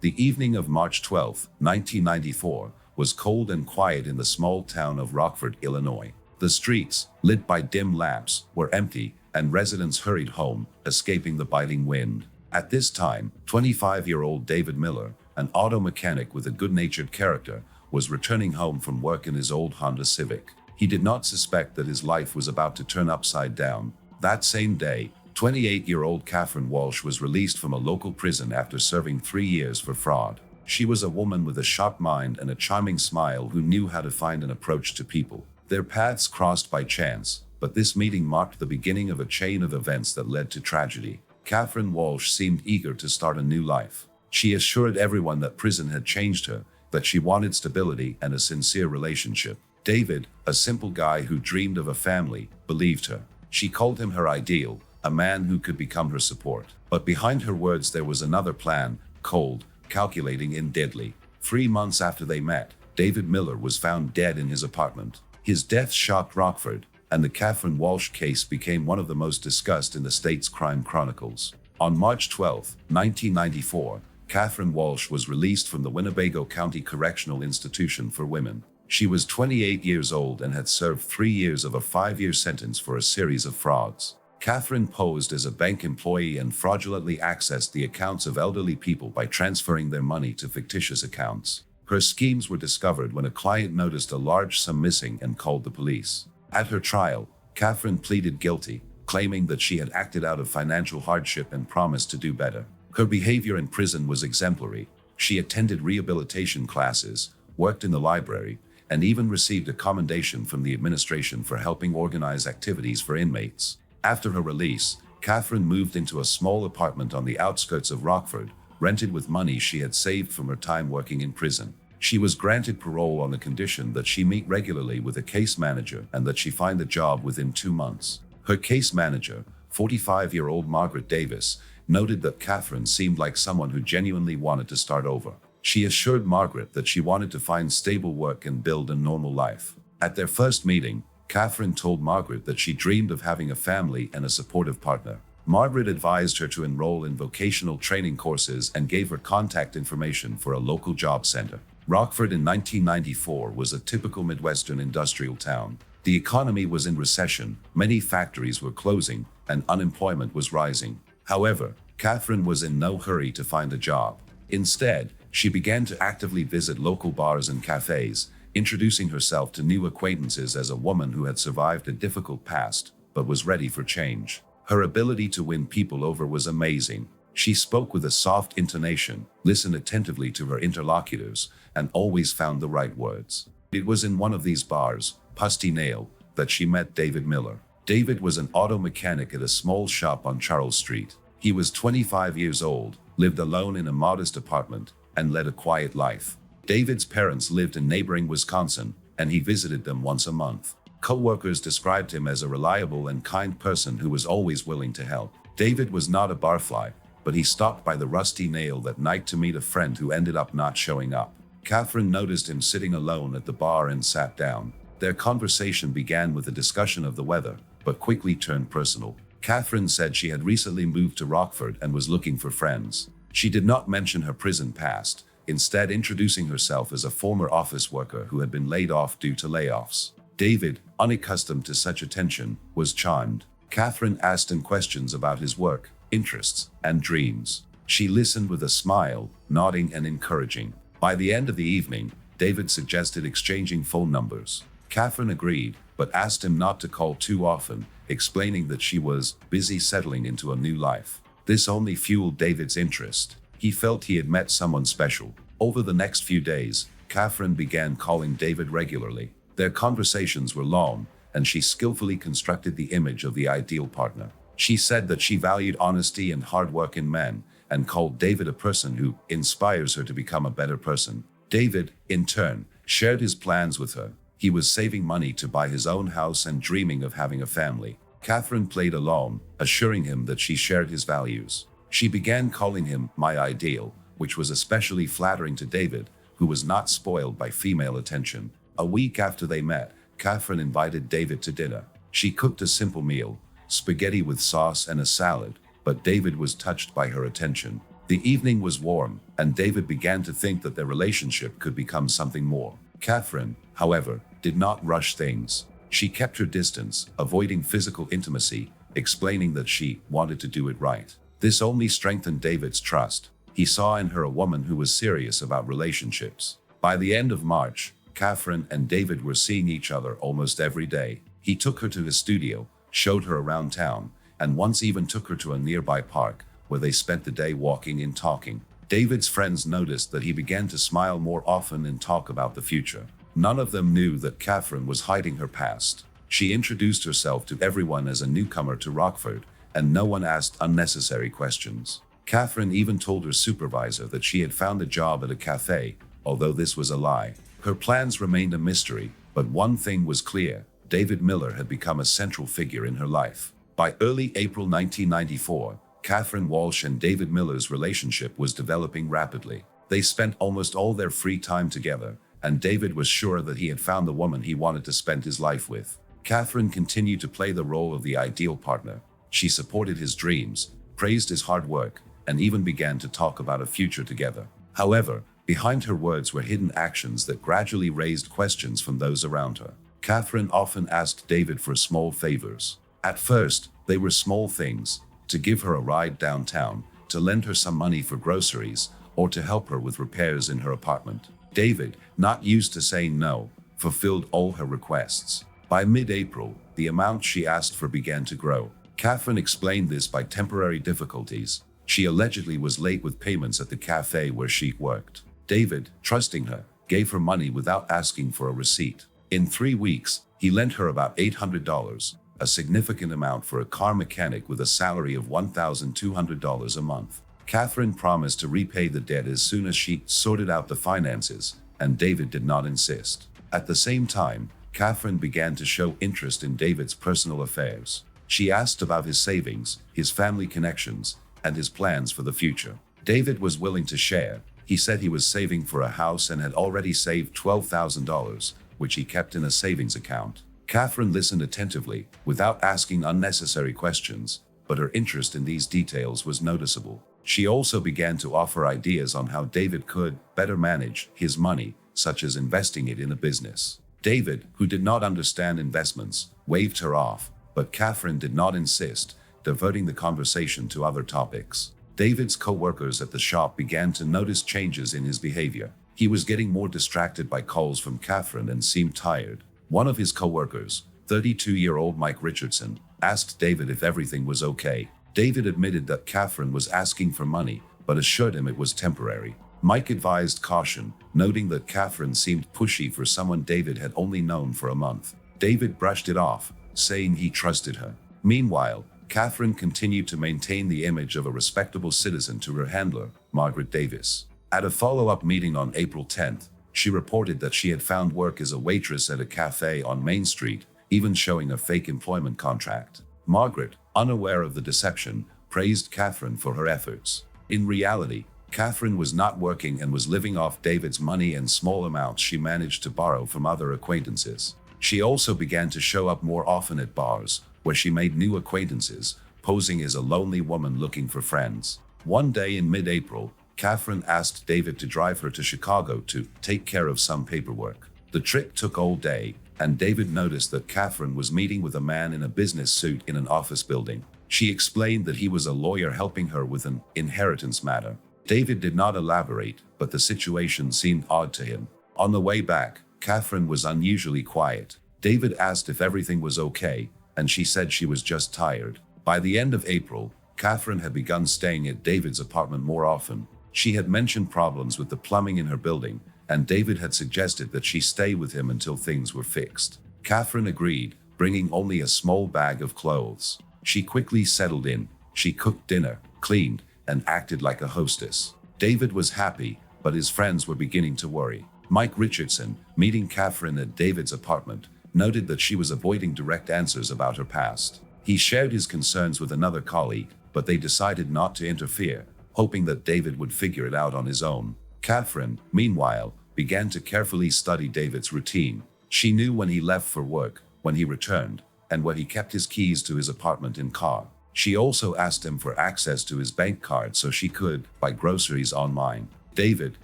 The evening of March 12, 1994, was cold and quiet in the small town of Rockford, Illinois. The streets, lit by dim lamps, were empty, and residents hurried home, escaping the biting wind. At this time, 25-year-old David Miller, an auto mechanic with a good-natured character, was returning home from work in his old Honda Civic. He did not suspect that his life was about to turn upside down. That same day, 28-year-old Catherine Walsh was released from a local prison after serving 3 years for fraud. She was a woman with a sharp mind and a charming smile who knew how to find an approach to people. Their paths crossed by chance, but this meeting marked the beginning of a chain of events that led to tragedy. Catherine Walsh seemed eager to start a new life. She assured everyone that prison had changed her, that she wanted stability and a sincere relationship. David, a simple guy who dreamed of a family, believed her. She called him her ideal, a man who could become her support. But behind her words there was another plan, cold, calculating and deadly. 3 months after they met, David Miller was found dead in his apartment. His death shocked Rockford, and the Catherine Walsh case became one of the most discussed in the state's crime chronicles. On March 12, 1994, Catherine Walsh was released from the Winnebago County Correctional Institution for Women. She was 28 years old and had served 3 years of a 5-year sentence for a series of frauds. Catherine posed as a bank employee and fraudulently accessed the accounts of elderly people by transferring their money to fictitious accounts. Her schemes were discovered when a client noticed a large sum missing and called the police. At her trial, Catherine pleaded guilty, claiming that she had acted out of financial hardship and promised to do better. Her behavior in prison was exemplary. She attended rehabilitation classes, worked in the library, and even received a commendation from the administration for helping organize activities for inmates. After her release, Catherine moved into a small apartment on the outskirts of Rockford, rented with money she had saved from her time working in prison. She was granted parole on the condition that she meet regularly with a case manager and that she find a job within 2 months. Her case manager, 45-year-old Margaret Davis, noted that Catherine seemed like someone who genuinely wanted to start over. She assured Margaret that she wanted to find stable work and build a normal life. At their first meeting, Catherine told Margaret that she dreamed of having a family and a supportive partner. Margaret advised her to enroll in vocational training courses and gave her contact information for a local job center. Rockford in 1994 was a typical Midwestern industrial town. The economy was in recession, many factories were closing, and unemployment was rising. However, Catherine was in no hurry to find a job. Instead, she began to actively visit local bars and cafes, introducing herself to new acquaintances as a woman who had survived a difficult past, but was ready for change. Her ability to win people over was amazing. She spoke with a soft intonation, listened attentively to her interlocutors, and always found the right words. It was in one of these bars, Pusty Nail, that she met David Miller. David was an auto mechanic at a small shop on Charles Street. He was 25 years old, lived alone in a modest apartment, and led a quiet life. David's parents lived in neighboring Wisconsin, and he visited them once a month. Co-workers described him as a reliable and kind person who was always willing to help. David was not a barfly, but he stopped by the Rusty Nail that night to meet a friend who ended up not showing up. Catherine noticed him sitting alone at the bar and sat down. Their conversation began with a discussion of the weather, but quickly turned personal. Catherine said she had recently moved to Rockford and was looking for friends. She did not mention her prison past, instead introducing herself as a former office worker who had been laid off due to layoffs. David, unaccustomed to such attention, was charmed. Catherine asked him questions about his work, interests, and dreams. She listened with a smile, nodding and encouraging. By the end of the evening, David suggested exchanging phone numbers. Catherine agreed, but asked him not to call too often, explaining that she was busy settling into a new life. This only fueled David's interest. He felt he had met someone special. Over the next few days, Catherine began calling David regularly. Their conversations were long, and she skillfully constructed the image of the ideal partner. She said that she valued honesty and hard work in men, and called David a person who inspires her to become a better person. David, in turn, shared his plans with her. He was saving money to buy his own house and dreaming of having a family. Catherine played along, assuring him that she shared his values. She began calling him my ideal, which was especially flattering to David, who was not spoiled by female attention. A week after they met, Catherine invited David to dinner. She cooked a simple meal, spaghetti with sauce and a salad, but David was touched by her attention. The evening was warm, and David began to think that their relationship could become something more. Catherine, however, did not rush things. She kept her distance, avoiding physical intimacy, explaining that she wanted to do it right. This only strengthened David's trust. He saw in her a woman who was serious about relationships. By the end of March, Catherine and David were seeing each other almost every day. He took her to his studio, showed her around town, and once even took her to a nearby park, where they spent the day walking and talking. David's friends noticed that he began to smile more often and talk about the future. None of them knew that Catherine was hiding her past. She introduced herself to everyone as a newcomer to Rockford, and no one asked unnecessary questions. Catherine even told her supervisor that she had found a job at a cafe, although this was a lie. Her plans remained a mystery, but one thing was clear: David Miller had become a central figure in her life. By early April 1994, Catherine Walsh and David Miller's relationship was developing rapidly. They spent almost all their free time together, and David was sure that he had found the woman he wanted to spend his life with. Catherine continued to play the role of the ideal partner. She supported his dreams, praised his hard work, and even began to talk about a future together. However, behind her words were hidden actions that gradually raised questions from those around her. Catherine often asked David for small favors. At first, they were small things: to give her a ride downtown, to lend her some money for groceries, or to help her with repairs in her apartment. David, not used to saying no, fulfilled all her requests. By mid-April, the amount she asked for began to grow. Catherine explained this by temporary difficulties. She allegedly was late with payments at the cafe where she worked. David, trusting her, gave her money without asking for a receipt. In 3 weeks, he lent her about $800, a significant amount for a car mechanic with a salary of $1,200 a month. Catherine promised to repay the debt as soon as she sorted out the finances, and David did not insist. At the same time, Catherine began to show interest in David's personal affairs. She asked about his savings, his family connections, and his plans for the future. David was willing to share. He said he was saving for a house and had already saved $12,000, which he kept in a savings account. Catherine listened attentively, without asking unnecessary questions, but her interest in these details was noticeable. She also began to offer ideas on how David could better manage his money, such as investing it in a business. David, who did not understand investments, waved her off, but Catherine did not insist, diverting the conversation to other topics. David's co-workers at the shop began to notice changes in his behavior. He was getting more distracted by calls from Catherine and seemed tired. One of his co-workers, 32-year-old Mike Richardson, asked David if everything was okay. David admitted that Catherine was asking for money, but assured him it was temporary. Mike advised caution, noting that Catherine seemed pushy for someone David had only known for a month. David brushed it off, saying he trusted her. Meanwhile, Catherine continued to maintain the image of a respectable citizen to her handler, Margaret Davis. At a follow-up meeting on April 10th, she reported that she had found work as a waitress at a cafe on Main Street, even showing a fake employment contract. Margaret, unaware of the deception, praised Catherine for her efforts. In reality, Catherine was not working and was living off David's money and small amounts she managed to borrow from other acquaintances. She also began to show up more often at bars, where she made new acquaintances, posing as a lonely woman looking for friends. One day in mid-April, Catherine asked David to drive her to Chicago to take care of some paperwork. The trip took all day, and David noticed that Catherine was meeting with a man in a business suit in an office building. She explained that he was a lawyer helping her with an inheritance matter. David did not elaborate, but the situation seemed odd to him. On the way back, Catherine was unusually quiet. David asked if everything was okay, and she said she was just tired. By the end of April, Catherine had begun staying at David's apartment more often. She had mentioned problems with the plumbing in her building, and David had suggested that she stay with him until things were fixed. Catherine agreed, bringing only a small bag of clothes. She quickly settled in. She cooked dinner, cleaned, and acted like a hostess. David was happy, but his friends were beginning to worry. Mike Richardson, meeting Catherine at David's apartment, noted that she was avoiding direct answers about her past. He shared his concerns with another colleague, but they decided not to interfere, hoping that David would figure it out on his own. Catherine, meanwhile, began to carefully study David's routine. She knew when he left for work, when he returned, and where he kept his keys to his apartment and car. She also asked him for access to his bank card so she could buy groceries online. David,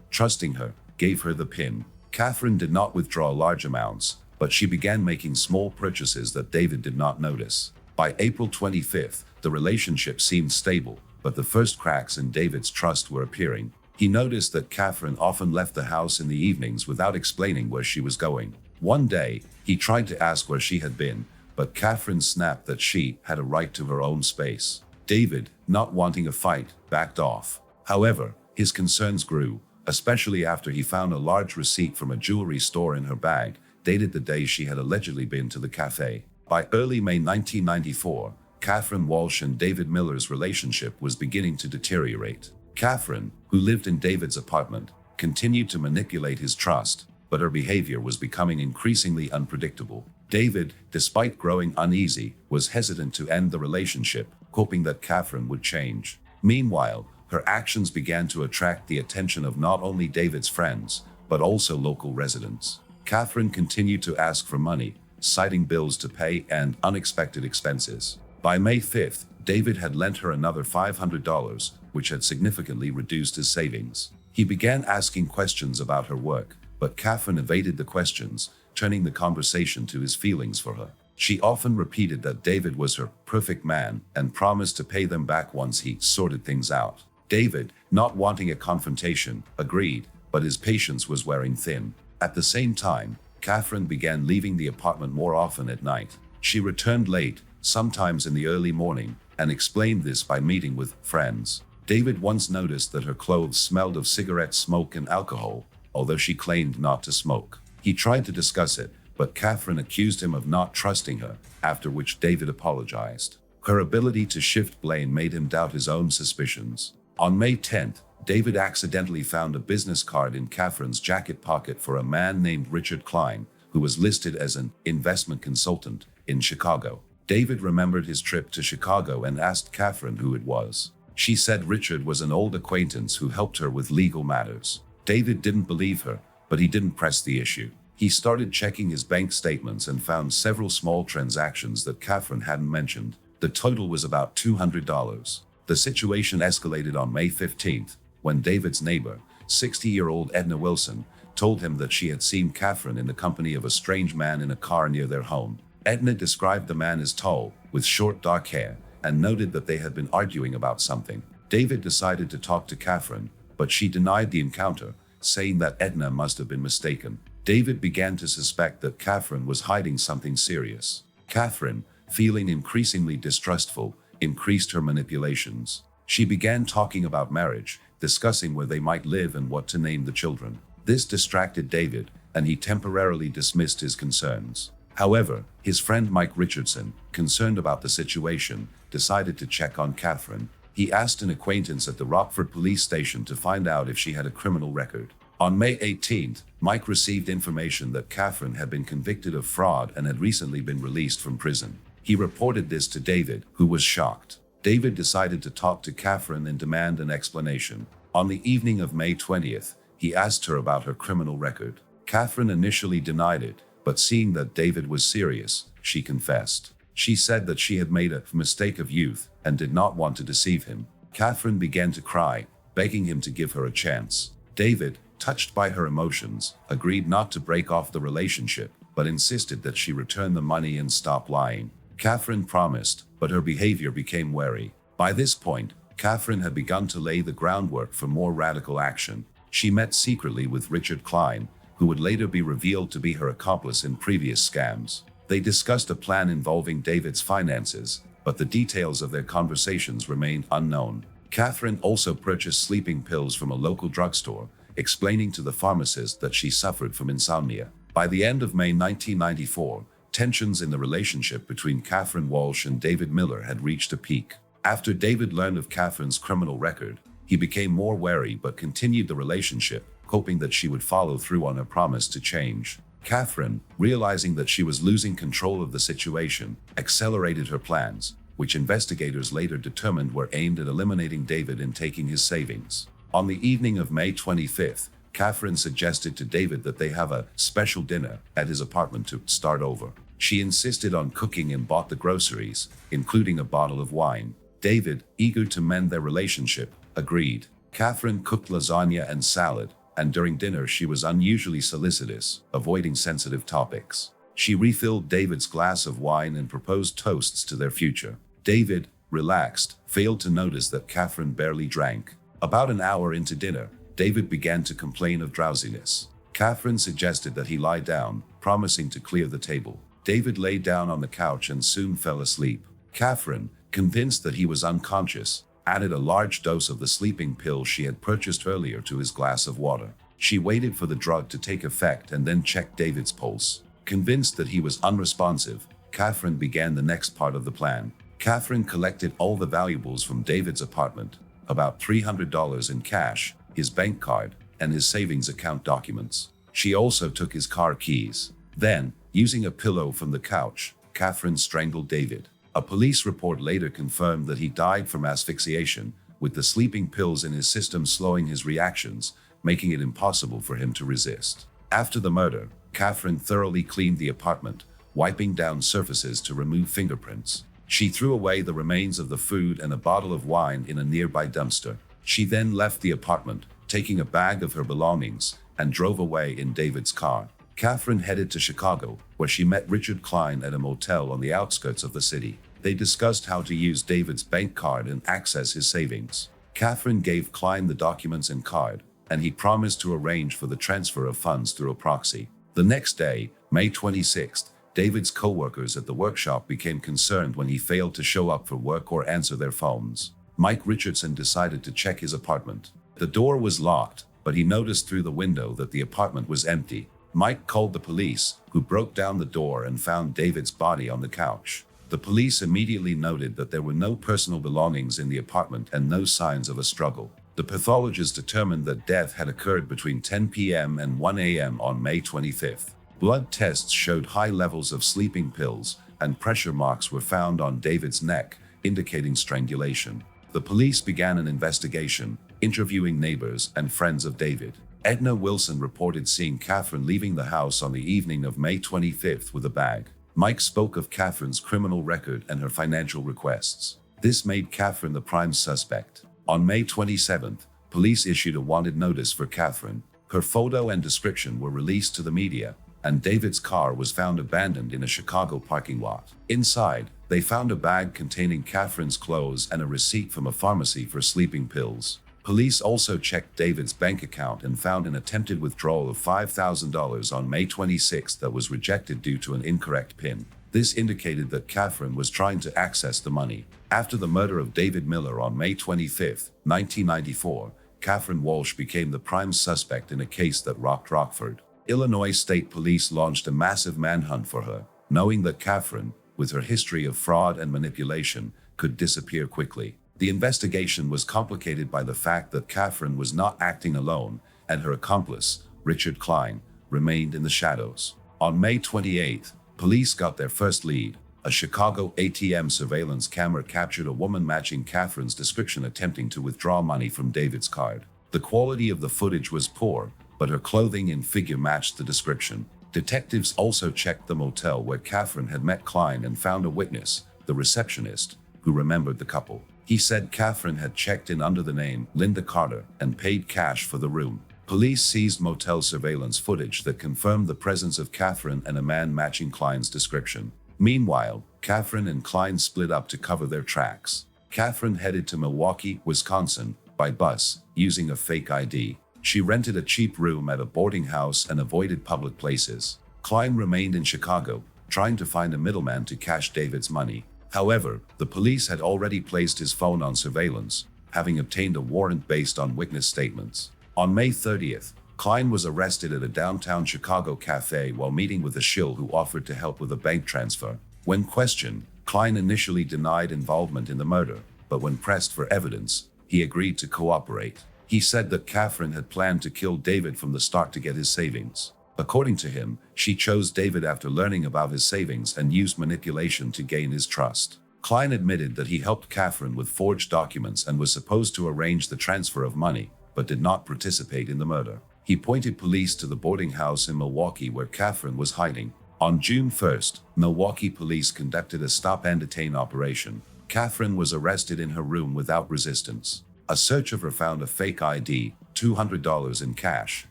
trusting her, gave her the PIN. Catherine did not withdraw large amounts, but she began making small purchases that David did not notice. By April 25th, the relationship seemed stable, but the first cracks in David's trust were appearing. He noticed that Catherine often left the house in the evenings without explaining where she was going. One day, he tried to ask where she had been, but Catherine snapped that she had a right to her own space. David, not wanting a fight, backed off. However, his concerns grew, especially after he found a large receipt from a jewelry store in her bag, dated the day she had allegedly been to the cafe. By early May 1994, Catherine Walsh and David Miller's relationship was beginning to deteriorate. Catherine, who lived in David's apartment, continued to manipulate his trust, but her behavior was becoming increasingly unpredictable. David, despite growing uneasy, was hesitant to end the relationship, hoping that Catherine would change. Meanwhile, her actions began to attract the attention of not only David's friends, but also local residents. Catherine continued to ask for money, citing bills to pay and unexpected expenses. By May 5th, David had lent her another $500, which had significantly reduced his savings. He began asking questions about her work, but Catherine evaded the questions, turning the conversation to his feelings for her. She often repeated that David was her perfect man and promised to pay them back once he sorted things out. David, not wanting a confrontation, agreed, but his patience was wearing thin. At the same time, Catherine began leaving the apartment more often at night. She returned late, sometimes in the early morning, and explained this by meeting with friends. David once noticed that her clothes smelled of cigarette smoke and alcohol, although she claimed not to smoke. He tried to discuss it, but Catherine accused him of not trusting her, after which David apologized. Her ability to shift blame made him doubt his own suspicions. On May 10th, David accidentally found a business card in Catherine's jacket pocket for a man named Richard Klein, who was listed as an investment consultant in Chicago. David remembered his trip to Chicago and asked Catherine who it was. She said Richard was an old acquaintance who helped her with legal matters. David didn't believe her, but he didn't press the issue. He started checking his bank statements and found several small transactions that Catherine hadn't mentioned. The total was about $200. The situation escalated on May 15th, when David's neighbor, 60-year-old Edna Wilson, told him that she had seen Catherine in the company of a strange man in a car near their home. Edna described the man as tall, with short dark hair, and noted that they had been arguing about something. David decided to talk to Catherine, but she denied the encounter, saying that Edna must have been mistaken. David began to suspect that Catherine was hiding something serious. Catherine, feeling increasingly distrustful, increased her manipulations. She began talking about marriage, discussing where they might live and what to name the children. This distracted David, and he temporarily dismissed his concerns. However, his friend Mike Richardson, concerned about the situation, decided to check on Catherine. He asked an acquaintance at the Rockford police station to find out if she had a criminal record. On May 18th, Mike received information that Catherine had been convicted of fraud and had recently been released from prison. He reported this to David, who was shocked. David decided to talk to Catherine and demand an explanation. On the evening of May 20th, he asked her about her criminal record. Catherine initially denied it, but seeing that David was serious, she confessed. She said that she had made a mistake of youth and did not want to deceive him. Catherine began to cry, begging him to give her a chance. David, touched by her emotions, agreed not to break off the relationship, but insisted that she return the money and stop lying. Catherine promised, but her behavior became wary. By this point, Catherine had begun to lay the groundwork for more radical action. She met secretly with Richard Klein, who would later be revealed to be her accomplice in previous scams. They discussed a plan involving David's finances, but the details of their conversations remained unknown. Catherine also purchased sleeping pills from a local drugstore, explaining to the pharmacist that she suffered from insomnia. By the end of May 1994, tensions in the relationship between Catherine Walsh and David Miller had reached a peak. After David learned of Catherine's criminal record, he became more wary but continued the relationship, hoping that she would follow through on her promise to change. Catherine, realizing that she was losing control of the situation, accelerated her plans, which investigators later determined were aimed at eliminating David and taking his savings. On the evening of May 25th, Catherine suggested to David that they have a special dinner at his apartment to start over. She insisted on cooking and bought the groceries, including a bottle of wine. David, eager to mend their relationship, agreed. Catherine cooked lasagna and salad, and during dinner she was unusually solicitous, avoiding sensitive topics. She refilled David's glass of wine and proposed toasts to their future. David, relaxed, failed to notice that Catherine barely drank. About an hour into dinner, David began to complain of drowsiness. Catherine suggested that he lie down, promising to clear the table. David lay down on the couch and soon fell asleep. Catherine, convinced that he was unconscious, added a large dose of the sleeping pill she had purchased earlier to his glass of water. She waited for the drug to take effect and then checked David's pulse. Convinced that he was unresponsive, Catherine began the next part of the plan. Catherine collected all the valuables from David's apartment, about $300 in cash, his bank card, and his savings account documents. She also took his car keys. Then, using a pillow from the couch, Catherine strangled David. A police report later confirmed that he died from asphyxiation, with the sleeping pills in his system slowing his reactions, making it impossible for him to resist. After the murder, Catherine thoroughly cleaned the apartment, wiping down surfaces to remove fingerprints. She threw away the remains of the food and a bottle of wine in a nearby dumpster. She then left the apartment, taking a bag of her belongings, and drove away in David's car. Catherine headed to Chicago, where she met Richard Klein at a motel on the outskirts of the city. They discussed how to use David's bank card and access his savings. Catherine gave Klein the documents and card, and he promised to arrange for the transfer of funds through a proxy. The next day, May 26th, David's co-workers at the workshop became concerned when he failed to show up for work or answer their phones. Mike Richardson decided to check his apartment. The door was locked, but he noticed through the window that the apartment was empty. Mike called the police, who broke down the door and found David's body on the couch. The police immediately noted that there were no personal belongings in the apartment and no signs of a struggle. The pathologists determined that death had occurred between 10 p.m. and 1 a.m. on May 25th. Blood tests showed high levels of sleeping pills, and pressure marks were found on David's neck, indicating strangulation. The police began an investigation, interviewing neighbors and friends of David. Edna Wilson reported seeing Catherine leaving the house on the evening of May 25th with a bag. Mike spoke of Catherine's criminal record and her financial requests. This made Catherine the prime suspect. On May 27th, police issued a wanted notice for Catherine. Her photo and description were released to the media, and David's car was found abandoned in a Chicago parking lot. Inside, they found a bag containing Catherine's clothes and a receipt from a pharmacy for sleeping pills. Police also checked David's bank account and found an attempted withdrawal of $5,000 on May 26 that was rejected due to an incorrect PIN. This indicated that Catherine was trying to access the money. After the murder of David Miller on May 25, 1994, Catherine Walsh became the prime suspect in a case that rocked Rockford. Illinois State Police launched a massive manhunt for her, knowing that Catherine, with her history of fraud and manipulation, could disappear quickly. The investigation was complicated by the fact that Catherine was not acting alone, and her accomplice, Richard Klein, remained in the shadows. On May 28, police got their first lead. A Chicago ATM surveillance camera captured a woman matching Catherine's description attempting to withdraw money from David's card. The quality of the footage was poor, but her clothing and figure matched the description. Detectives also checked the motel where Catherine had met Klein and found a witness, the receptionist, who remembered the couple. He said Catherine had checked in under the name Linda Carter and paid cash for the room. Police seized motel surveillance footage that confirmed the presence of Catherine and a man matching Klein's description. Meanwhile, Catherine and Klein split up to cover their tracks. Catherine headed to Milwaukee, Wisconsin, by bus, using a fake ID. She rented a cheap room at a boarding house and avoided public places. Klein remained in Chicago, trying to find a middleman to cash David's money. However, the police had already placed his phone on surveillance, having obtained a warrant based on witness statements. On May 30th, Klein was arrested at a downtown Chicago cafe while meeting with a shill who offered to help with a bank transfer. When questioned, Klein initially denied involvement in the murder, but when pressed for evidence, he agreed to cooperate. He said that Catherine had planned to kill David from the start to get his savings. According to him, she chose David after learning about his savings and used manipulation to gain his trust. Klein admitted that he helped Catherine with forged documents and was supposed to arrange the transfer of money, but did not participate in the murder. He pointed police to the boarding house in Milwaukee where Catherine was hiding. On June 1st, Milwaukee police conducted a stop and detain operation. Catherine was arrested in her room without resistance. A search of her found a fake ID, $200 in cash,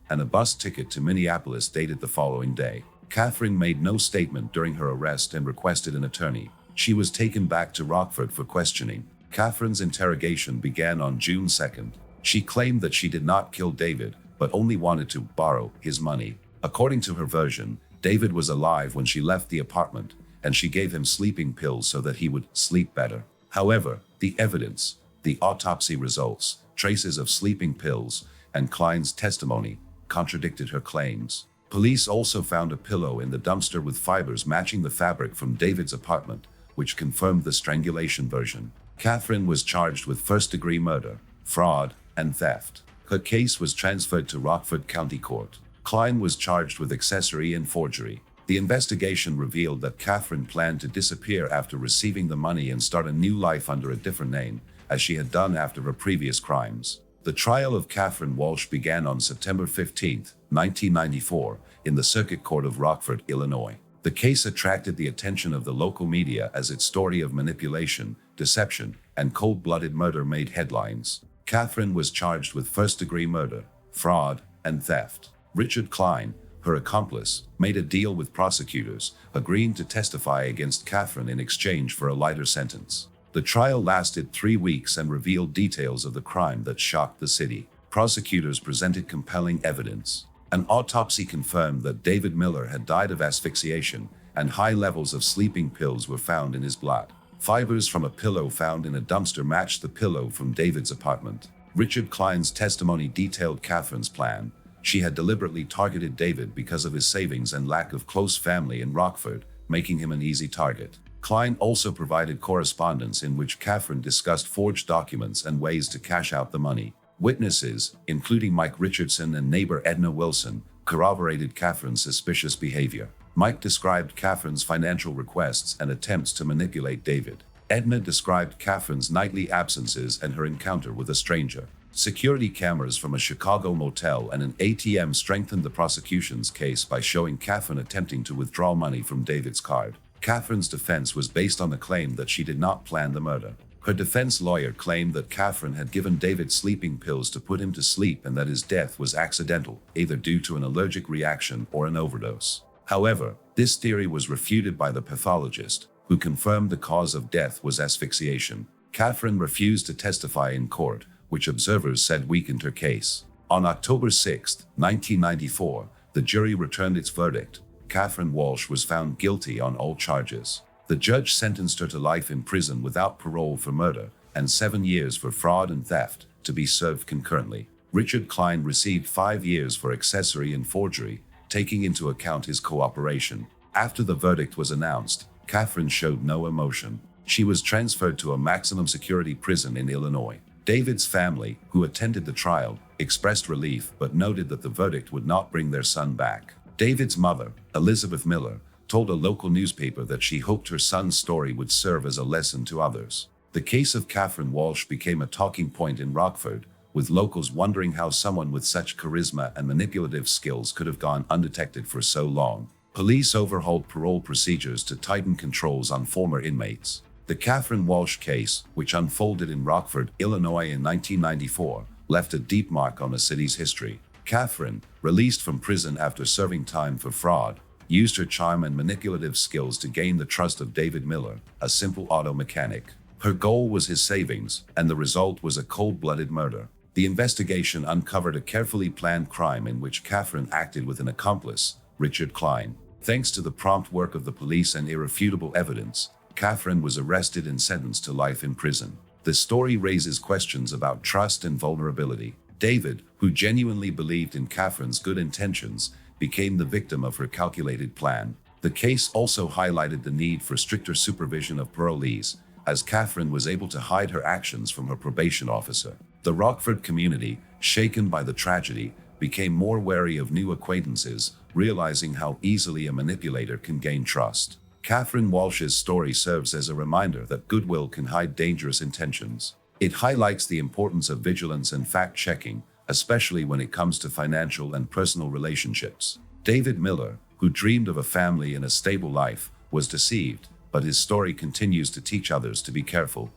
and a bus ticket to Minneapolis dated the following day. Catherine made no statement during her arrest and requested an attorney. She was taken back to Rockford for questioning. Catherine's interrogation began on June 2nd. She claimed that she did not kill David, but only wanted to borrow his money. According to her version, David was alive when she left the apartment, and she gave him sleeping pills so that he would sleep better. However, the evidence, the autopsy results, traces of sleeping pills, and Klein's testimony contradicted her claims. Police also found a pillow in the dumpster with fibers matching the fabric from David's apartment, which confirmed the strangulation version. Catherine was charged with first-degree murder, fraud, and theft. Her case was transferred to Rockford County Court. Klein was charged with accessory and forgery. The investigation revealed that Catherine planned to disappear after receiving the money and start a new life under a different name, as she had done after her previous crimes. The trial of Catherine Walsh began on September 15, 1994, in the Circuit Court of Rockford, Illinois. The case attracted the attention of the local media as its story of manipulation, deception, and cold-blooded murder made headlines. Catherine was charged with first-degree murder, fraud, and theft. Richard Klein, her accomplice, made a deal with prosecutors, agreeing to testify against Catherine in exchange for a lighter sentence. The trial lasted 3 weeks and revealed details of the crime that shocked the city. Prosecutors presented compelling evidence. An autopsy confirmed that David Miller had died of asphyxiation, and high levels of sleeping pills were found in his blood. Fibers from a pillow found in a dumpster matched the pillow from David's apartment. Richard Klein's testimony detailed Catherine's plan. She had deliberately targeted David because of his savings and lack of close family in Rockford, making him an easy target. Klein also provided correspondence in which Catherine discussed forged documents and ways to cash out the money. Witnesses, including Mike Richardson and neighbor Edna Wilson, corroborated Catherine's suspicious behavior. Mike described Catherine's financial requests and attempts to manipulate David. Edna described Catherine's nightly absences and her encounter with a stranger. Security cameras from a Chicago motel and an ATM strengthened the prosecution's case by showing Catherine attempting to withdraw money from David's card. Catherine's defense was based on the claim that she did not plan the murder. Her defense lawyer claimed that Catherine had given David sleeping pills to put him to sleep and that his death was accidental, either due to an allergic reaction or an overdose. However, this theory was refuted by the pathologist, who confirmed the cause of death was asphyxiation. Catherine refused to testify in court, which observers said weakened her case. On October 6, 1994, the jury returned its verdict. Catherine Walsh was found guilty on all charges. The judge sentenced her to life in prison without parole for murder and 7 years for fraud and theft, to be served concurrently. Richard Klein received 5 years for accessory and forgery, taking into account his cooperation. After the verdict was announced, Catherine showed no emotion. She was transferred to a maximum security prison in Illinois. David's family, who attended the trial, expressed relief but noted that the verdict would not bring their son back. David's mother, Elizabeth Miller, told a local newspaper that she hoped her son's story would serve as a lesson to others. The case of Catherine Walsh became a talking point in Rockford, with locals wondering how someone with such charisma and manipulative skills could have gone undetected for so long. Police overhauled parole procedures to tighten controls on former inmates. The Catherine Walsh case, which unfolded in Rockford, Illinois in 1994, left a deep mark on the city's history. Catherine, released from prison after serving time for fraud, used her charm and manipulative skills to gain the trust of David Miller, a simple auto mechanic. Her goal was his savings, and the result was a cold-blooded murder. The investigation uncovered a carefully planned crime in which Catherine acted with an accomplice, Richard Klein. Thanks to the prompt work of the police and irrefutable evidence, Catherine was arrested and sentenced to life in prison. The story raises questions about trust and vulnerability. David, who genuinely believed in Catherine's good intentions, became the victim of her calculated plan. The case also highlighted the need for stricter supervision of parolees, as Catherine was able to hide her actions from her probation officer. The Rockford community, shaken by the tragedy, became more wary of new acquaintances, realizing how easily a manipulator can gain trust. Catherine Walsh's story serves as a reminder that goodwill can hide dangerous intentions. It highlights the importance of vigilance and fact-checking, especially when it comes to financial and personal relationships. David Miller, who dreamed of a family and a stable life, was deceived, but his story continues to teach others to be careful,